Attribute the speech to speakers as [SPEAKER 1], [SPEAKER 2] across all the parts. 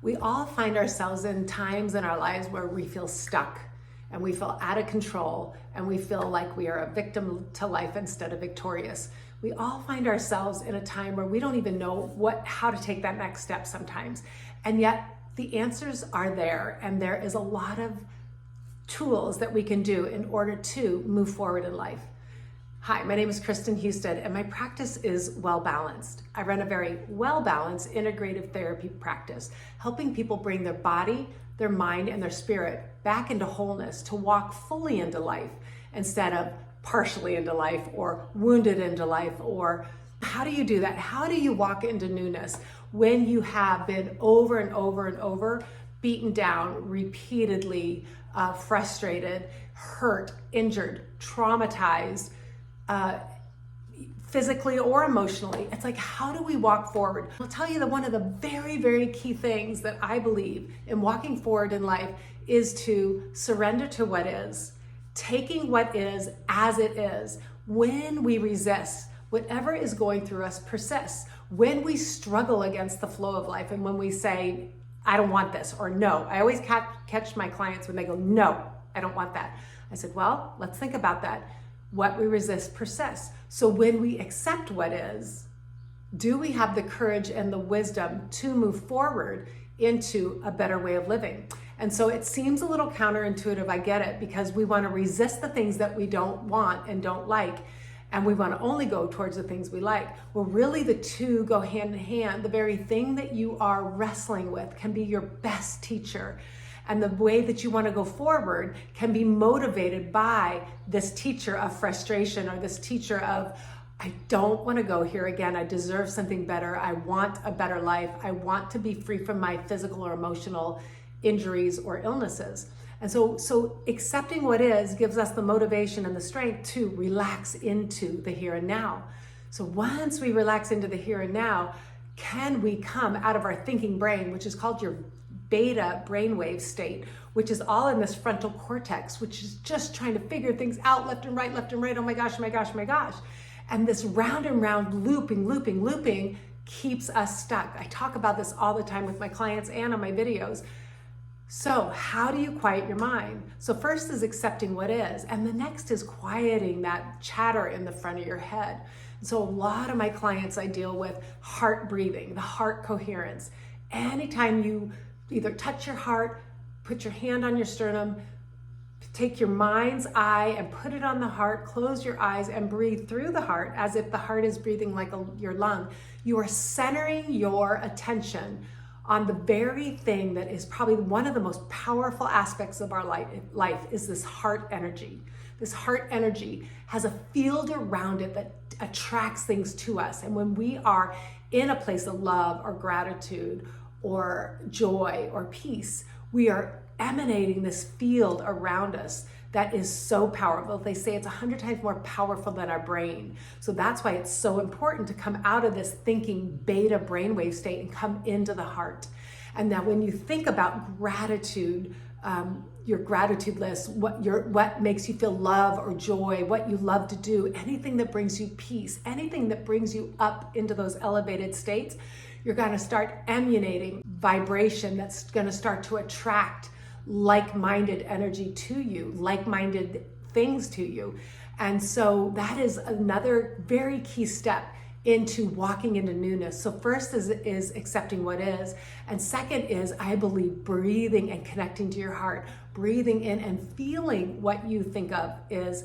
[SPEAKER 1] We all find ourselves in times in our lives where we feel stuck and we feel out of control and we feel like we are a victim to life instead of victorious. We all find ourselves in a time where we don't even know how to take that next step sometimes. And yet the answers are there, and there is a lot of tools that we can do in order to move forward in life. Hi, my name is Kristen Husted, and my practice is Well Balanced. I run a very well-balanced integrative therapy practice, helping people bring their body, their mind, and their spirit back into wholeness to walk fully into life instead of partially into life or wounded into life. Or how do you do that? How do you walk into newness when you have been over and over and over beaten down repeatedly, frustrated, hurt, injured, traumatized, physically or emotionally? It's like, how do we walk forward? I'll tell you that one of the very, very key things that I believe in walking forward in life is to surrender to what is, taking what is as it is. When we resist, whatever is going through us persists. When we struggle against the flow of life, and when we say, I don't want this, or no, I always catch my clients when they go, no, I don't want that. I said, well, let's think about that. What we resist persists. So when we accept what is, do we have the courage and the wisdom to move forward into a better way of living? And so it seems a little counterintuitive, I get it, because we want to resist the things that we don't want and don't like, and we want to only go towards the things we like. Well, really the two go hand in hand. The very thing that you are wrestling with can be your best teacher. And the way that you want to go forward can be motivated by this teacher of frustration, or this teacher of, I don't want to go here again. I deserve something better. I want a better life. I want to be free from my physical or emotional injuries or illnesses. And so accepting what is gives us the motivation and the strength to relax into the here and now. So once we relax into the here and now, can we come out of our thinking brain, which is called your beta brainwave state, which is all in this frontal cortex, which is just trying to figure things out left and right, left and right. Oh my gosh, my gosh, my gosh. And this round and round looping keeps us stuck. I talk about this all the time with my clients and on my videos. So how do you quiet your mind? So first is accepting what is, and the next is quieting that chatter in the front of your head. So a lot of my clients I deal with heart breathing, the heart coherence. Anytime you either touch your heart, put your hand on your sternum, take your mind's eye and put it on the heart, close your eyes and breathe through the heart as if the heart is breathing like your lung. You are centering your attention on the very thing that is probably one of the most powerful aspects of our life is this heart energy. This heart energy has a field around it that attracts things to us. And when we are in a place of love or gratitude or joy or peace, we are emanating this field around us that is so powerful. They say it's 100 times more powerful than our brain. So that's why it's so important to come out of this thinking beta brainwave state and come into the heart. And now when you think about gratitude, your gratitude list, what makes you feel love or joy, what you love to do, anything that brings you peace, anything that brings you up into those elevated states, you're going to start emanating vibration that's going to start to attract like-minded energy to you, like-minded things to you. And so that is another very key step into walking into newness. So first is accepting what is. And second is, I believe, breathing and connecting to your heart, breathing in and feeling what you think of is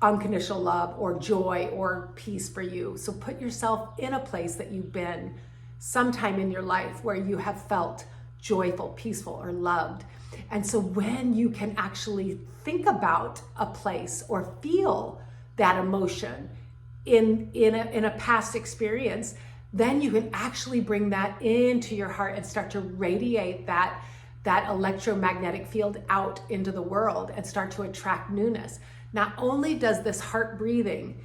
[SPEAKER 1] unconditional love or joy or peace for you. So put yourself in a place that you've been sometime in your life where you have felt joyful, peaceful, or loved. And so when you can actually think about a place or feel that emotion in a past experience, then you can actually bring that into your heart and start to radiate that electromagnetic field out into the world and start to attract newness. Not only does this heart breathing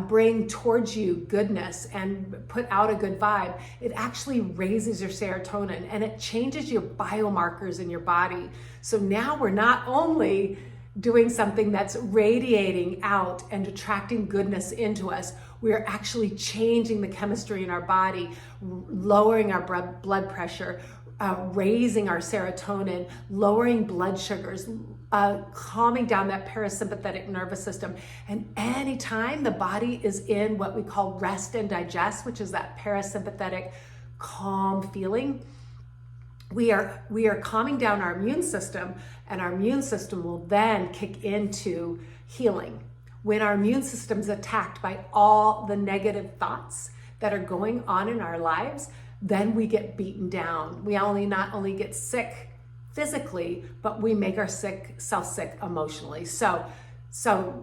[SPEAKER 1] bring towards you goodness and put out a good vibe, it actually raises your serotonin and it changes your biomarkers in your body. So now we're not only doing something that's radiating out and attracting goodness into us, we are actually changing the chemistry in our body, lowering our blood pressure, raising our serotonin, lowering blood sugars, calming down that parasympathetic nervous system. And anytime the body is in what we call rest and digest, which is that parasympathetic calm feeling, we are calming down our immune system, and our immune system will then kick into healing. When our immune system's attacked by all the negative thoughts that are going on in our lives, then we get beaten down. We not only get sick physically, but we make ourselves sick emotionally. So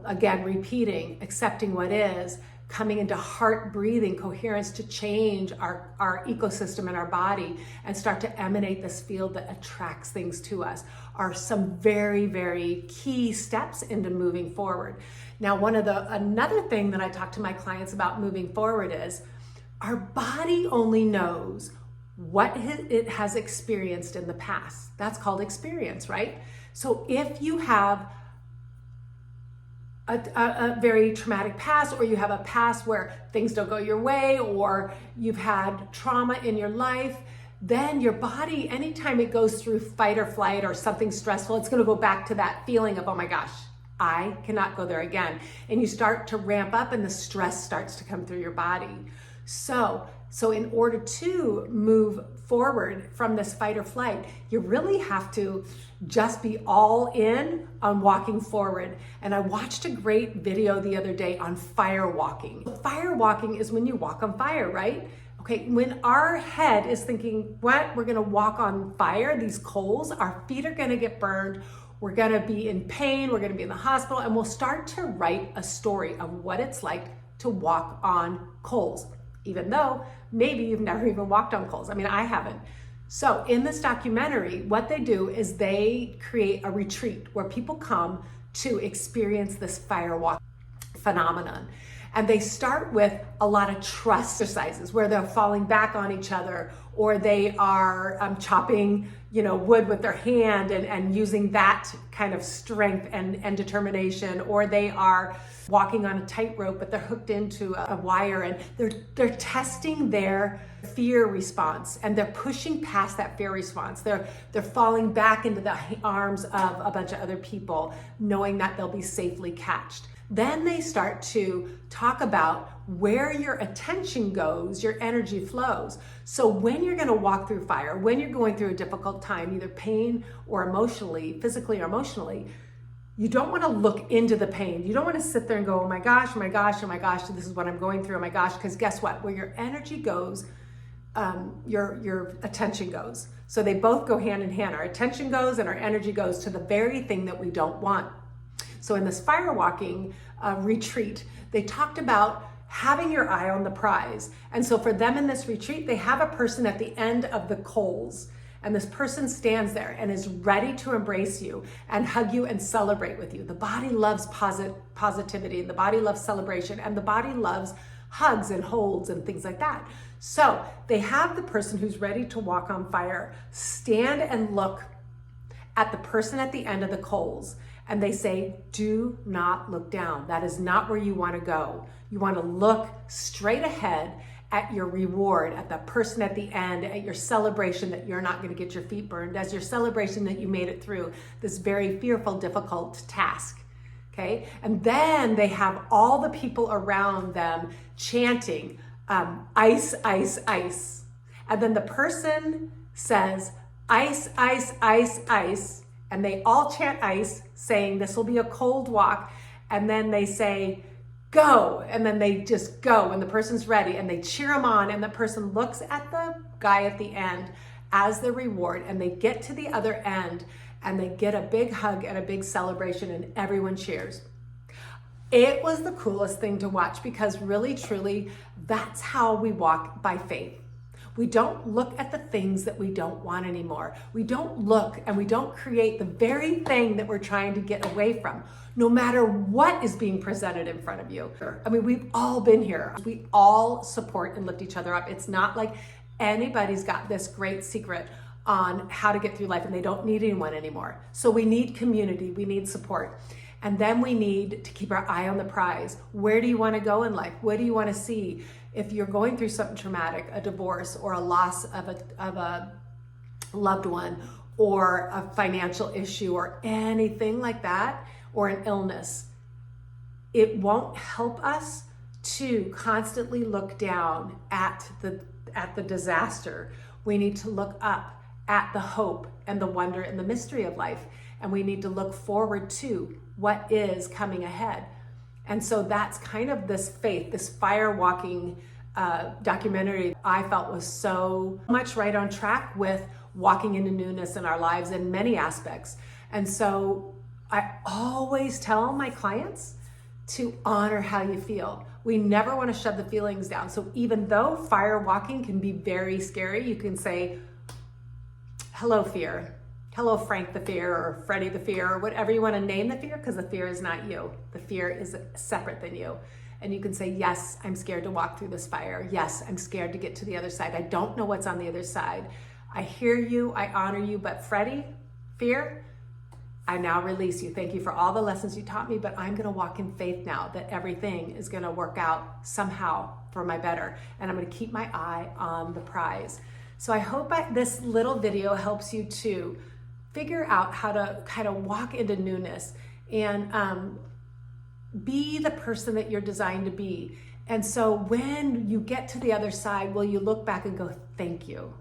[SPEAKER 1] again, repeating, accepting what is, coming into heart breathing coherence to change our ecosystem in our body and start to emanate this field that attracts things to us are some very, very key steps into moving forward. Now, another thing that I talk to my clients about moving forward is our body only knows what it has experienced in the past. That's called experience, right? So if you have a very traumatic past, or you have a past where things don't go your way, or you've had trauma in your life, then your body, anytime it goes through fight or flight or something stressful, it's going to go back to that feeling of, oh my gosh, I cannot go there again. And you start to ramp up and the stress starts to come through your body. So in order to move forward from this fight or flight, you really have to just be all in on walking forward. And I watched a great video the other day on fire walking. Fire walking is when you walk on fire, right? Okay, when our head is thinking, what, we're gonna walk on fire, these coals, our feet are gonna get burned, we're gonna be in pain, we're gonna be in the hospital, and we'll start to write a story of what it's like to walk on coals, even though maybe you've never even walked on coals. I mean, I haven't. So in this documentary, what they do is they create a retreat where people come to experience this fire walk phenomenon. And they start with a lot of trust exercises where they're falling back on each other, or they are chopping, wood with their hand and using that kind of strength and determination, or they are walking on a tightrope, but they're hooked into a wire, and they're testing their fear response, and they're pushing past that fear response. They're falling back into the arms of a bunch of other people, knowing that they'll be safely catched. Then they start to talk about where your attention goes, your energy flows. So when you're going to walk through fire, when you're going through a difficult time, either pain or emotionally, physically or emotionally, you don't want to look into the pain. You don't want to sit there and go, oh my gosh, oh my gosh, oh my gosh, this is what I'm going through, oh my gosh, because guess what? Where your energy goes, your attention goes. So they both go hand in hand. Our attention goes and our energy goes to the very thing that we don't want. So in this fire walking retreat, they talked about having your eye on the prize. And so for them in this retreat, they have a person at the end of the coals, and this person stands there and is ready to embrace you and hug you and celebrate with you. The body loves positivity, the body loves celebration, and the body loves hugs and holds and things like that. So they have the person who's ready to walk on fire stand and look at the person at the end of the coals. And they say, do not look down. That is not where you want to go. You want to look straight ahead at your reward, at the person at the end, at your celebration that you're not going to get your feet burned, as your celebration that you made it through this very fearful, difficult task. Okay? And then they have all the people around them chanting, ice, ice, ice. And then the person says, ice, ice, ice, ice. And they all chant ice, saying this will be a cold walk. And then they say, go. And then they just go when the person's ready, and they cheer them on. And the person looks at the guy at the end as the reward, and they get to the other end and they get a big hug and a big celebration, and everyone cheers. It was the coolest thing to watch, because really, truly, that's how we walk by faith. We don't look at the things that we don't want anymore. We don't look and we don't create the very thing that we're trying to get away from, no matter what is being presented in front of you. I mean, we've all been here. We all support and lift each other up. It's not like anybody's got this great secret on how to get through life and they don't need anyone anymore. So we need community, we need support. And then we need to keep our eye on the prize. Where do you want to go in life? What do you want to see? If you're going through something traumatic, a divorce or a loss of a loved one or a financial issue or anything like that, or an illness, it won't help us to constantly look down at the disaster. We need to look up at the hope and the wonder and the mystery of life. And we need to look forward to what is coming ahead. And so that's kind of this faith, this fire walking documentary I felt was so much right on track with walking into newness in our lives in many aspects. And so I always tell my clients to honor how you feel. We never want to shove the feelings down. So even though fire walking can be very scary, you can say, hello, fear. Hello, Frank the fear, or Freddie the fear, or whatever you want to name the fear, because the fear is not you. The fear is separate than you. And you can say, yes, I'm scared to walk through this fire. Yes, I'm scared to get to the other side. I don't know what's on the other side. I hear you, I honor you, but Freddie, fear, I now release you. Thank you for all the lessons you taught me, but I'm gonna walk in faith now that everything is gonna work out somehow for my better. And I'm gonna keep my eye on the prize. So I hope this little video helps you to figure out how to kind of walk into newness and be the person that you're designed to be. And so when you get to the other side, will you look back and go, thank you.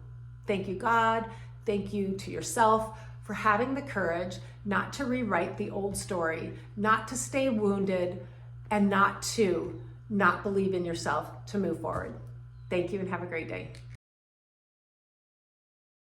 [SPEAKER 1] Thank you, God. Thank you to yourself for having the courage not to rewrite the old story, not to stay wounded, and not to not believe in yourself to move forward. Thank you and have a great day.